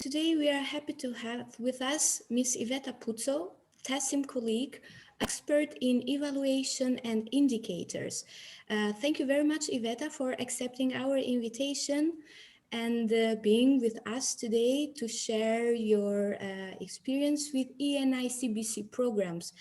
Today we are happy to have with us Ms. Iveta Puzo, TESIM colleague, expert in evaluation and indicators. Thank you very much, Iveta, for accepting our invitation and being with us today to share your experience with ENI-CBC programs.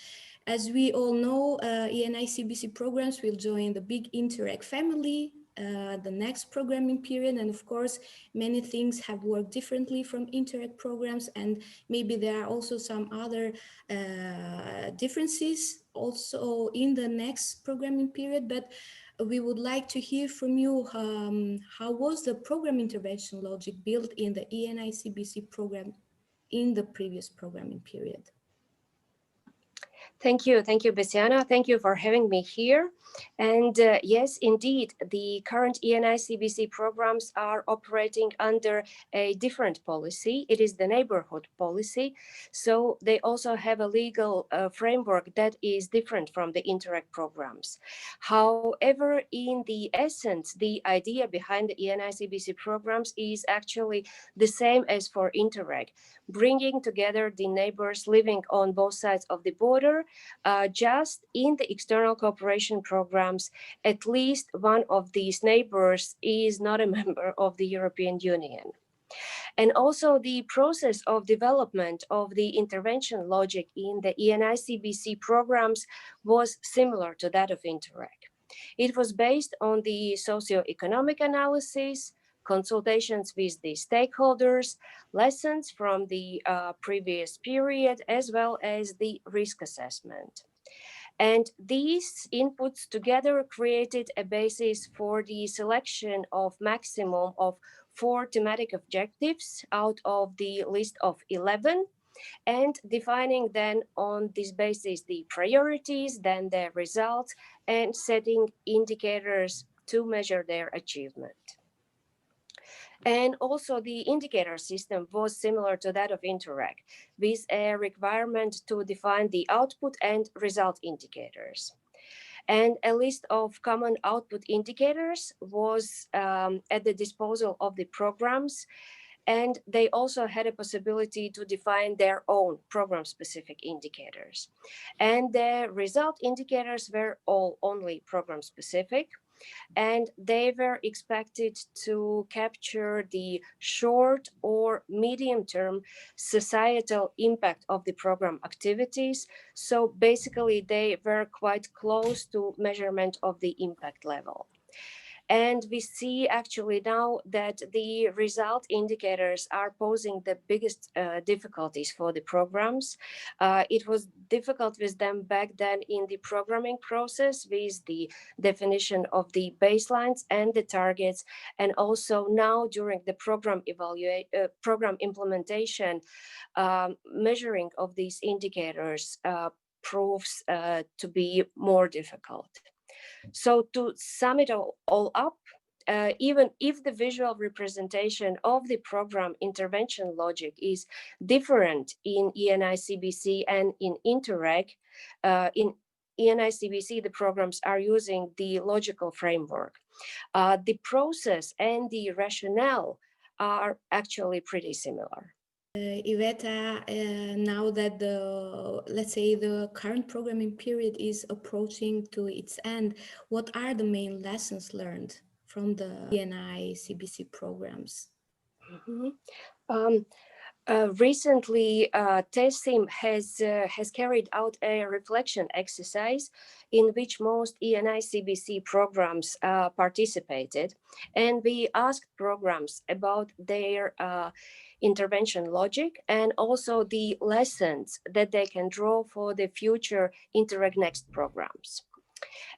As we all know, ENI-CBC programs will join the big Interact family the next programming period, and of course many things have worked differently from Interact programs, and maybe there are also some other differences also in the next programming period, but we would like to hear from you how was the program intervention logic built in the ENI-CBC program in the previous programming period. Thank you, Besiana. Thank you for having me here. And yes, indeed, the current ENI-CBC programs are operating under a different policy. It is the neighborhood policy. So they also have a legal framework that is different from the Interact programs. However, in the essence, the idea behind the ENI-CBC programs is actually the same as for Interact, bringing together the neighbors living on both sides of the border. Just in the external cooperation programs, at least one of these neighbors is not a member of the European Union. And also the process of development of the intervention logic in the ENI-CBC programs was similar to that of Interact. It was based on the socioeconomic analysis, consultations with the stakeholders, lessons from the previous period, as well as the risk assessment. And these inputs together created a basis for the selection of maximum of 4 thematic objectives out of the list of 11, and defining then on this basis the priorities, then the results, and setting indicators to measure their achievement. And also the indicator system was similar to that of Interact, with a requirement to define the output and result indicators. And a list of common output indicators was at the disposal of the programs, and they also had a possibility to define their own program-specific indicators. And the result indicators were all only program-specific, and they were expected to capture the short or medium-term societal impact of the program activities. So basically, they were quite close to measurement of the impact level. And we see actually now that the result indicators are posing the biggest difficulties for the programs. It was difficult with them back then in the programming process with the definition of the baselines and the targets. And also now during the program implementation, measuring of these indicators proves to be more difficult. So to sum it all up, even if the visual representation of the program intervention logic is different in ENI-CBC and in Interact, in ENI-CBC, the programs are using the logical framework. The process and the rationale are actually pretty similar. Iveta, now that let's say the current programming period is approaching to its end, what are the main lessons learned from the ENI-CBC programs? Recently, TESIM has carried out a reflection exercise in which most ENI-CBC programs participated, and we asked programs about their intervention logic and also the lessons that they can draw for the future Interact Next programs.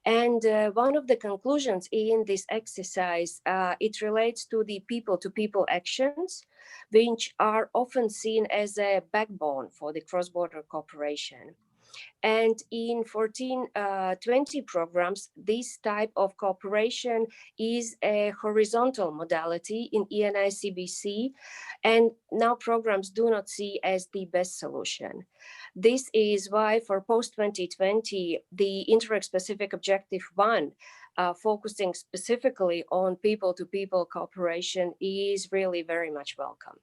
And one of the conclusions in this exercise, it relates to the people-to-people actions, which are often seen as a backbone for the cross-border cooperation. And in 1420 programs, this type of cooperation is a horizontal modality in ENI-CBC, and now programs do not see as the best solution. This is why for post-2020, the Interact-specific Objective 1, focusing specifically on people-to-people cooperation, is really very much welcomed.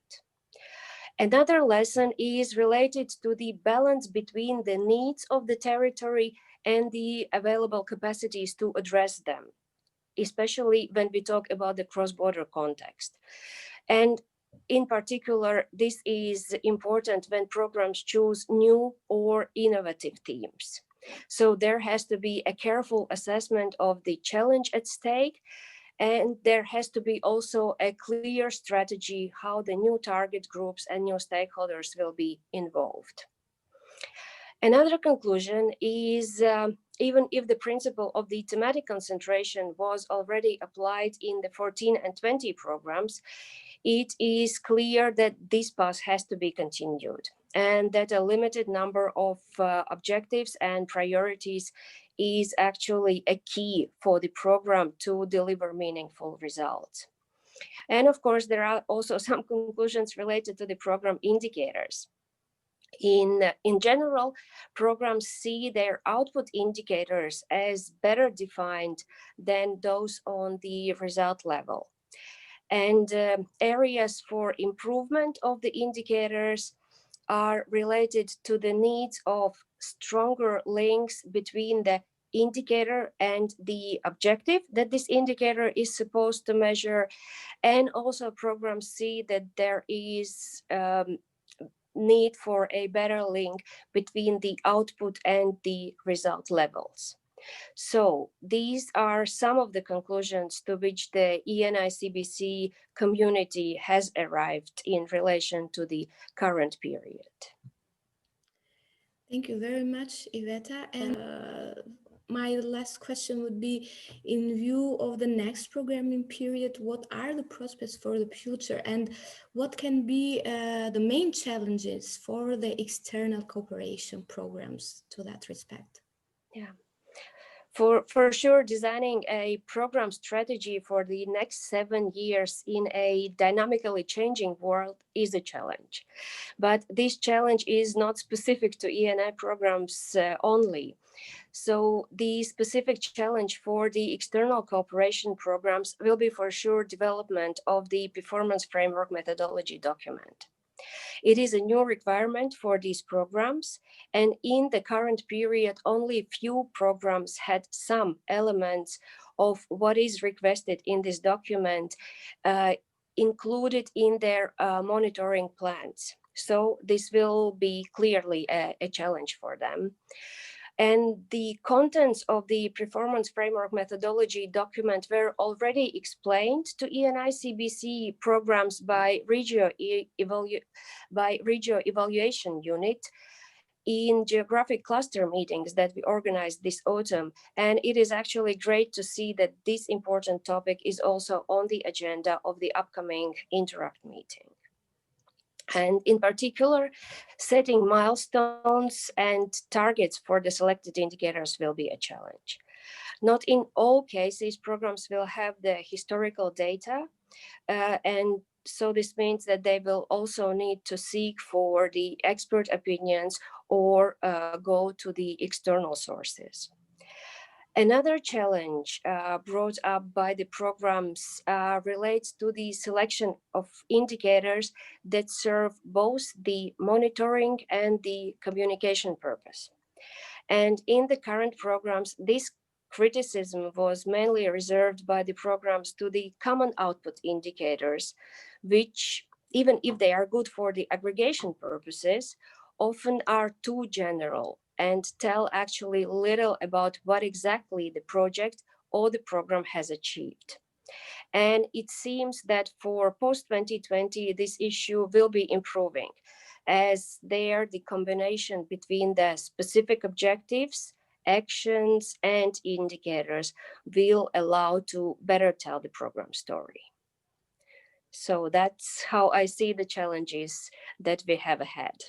Another lesson is related to the balance between the needs of the territory and the available capacities to address them, especially when we talk about the cross-border context. And in particular, this is important when programs choose new or innovative themes. So there has to be a careful assessment of the challenge at stake, and there has to be also a clear strategy how the new target groups and new stakeholders will be involved. Another conclusion is even if the principle of the thematic concentration was already applied in the 14 and 20 programs, it is clear that this path has to be continued and that a limited number of objectives and priorities is actually a key for the program to deliver meaningful results. And of course, there are also some conclusions related to the program indicators. In general, programs see their output indicators as better defined than those on the result level. And areas for improvement of the indicators are related to the needs of stronger links between the indicator and the objective that this indicator is supposed to measure. And also programs see that there is need for a better link between the output and the result levels. So these are some of the conclusions to which the ENI-CBC community has arrived in relation to the current period. Thank you very much, Iveta. And my last question would be, in view of the next programming period, what are the prospects for the future and what can be the main challenges for the external cooperation programs to that respect? Yeah. For sure, designing a program strategy for the next 7 years in a dynamically changing world is a challenge. But this challenge is not specific to ENI programs only. So the specific challenge for the external cooperation programs will be for sure development of the performance framework methodology document. It is a new requirement for these programs, and in the current period, only few programs had some elements of what is requested in this document included in their monitoring plans. So this will be clearly a challenge for them. And the contents of the performance framework methodology document were already explained to ENI-CBC programs by Regio Evaluation Unit in geographic cluster meetings that we organized this autumn. And it is actually great to see that this important topic is also on the agenda of the upcoming Interact meeting. And in particular, setting milestones and targets for the selected indicators will be a challenge. Not in all cases, programs will have the historical data, and so this means that they will also need to seek for the expert opinions or go to the external sources. Another challenge brought up by the programs relates to the selection of indicators that serve both the monitoring and the communication purpose. And in the current programs, this criticism was mainly reserved by the programs to the common output indicators, which, even if they are good for the aggregation purposes, often are too general and tell actually little about what exactly the project or the program has achieved. And it seems that for post-2020, this issue will be improving, as there the combination between the specific objectives, actions, and indicators will allow to better tell the program story. So that's how I see the challenges that we have ahead.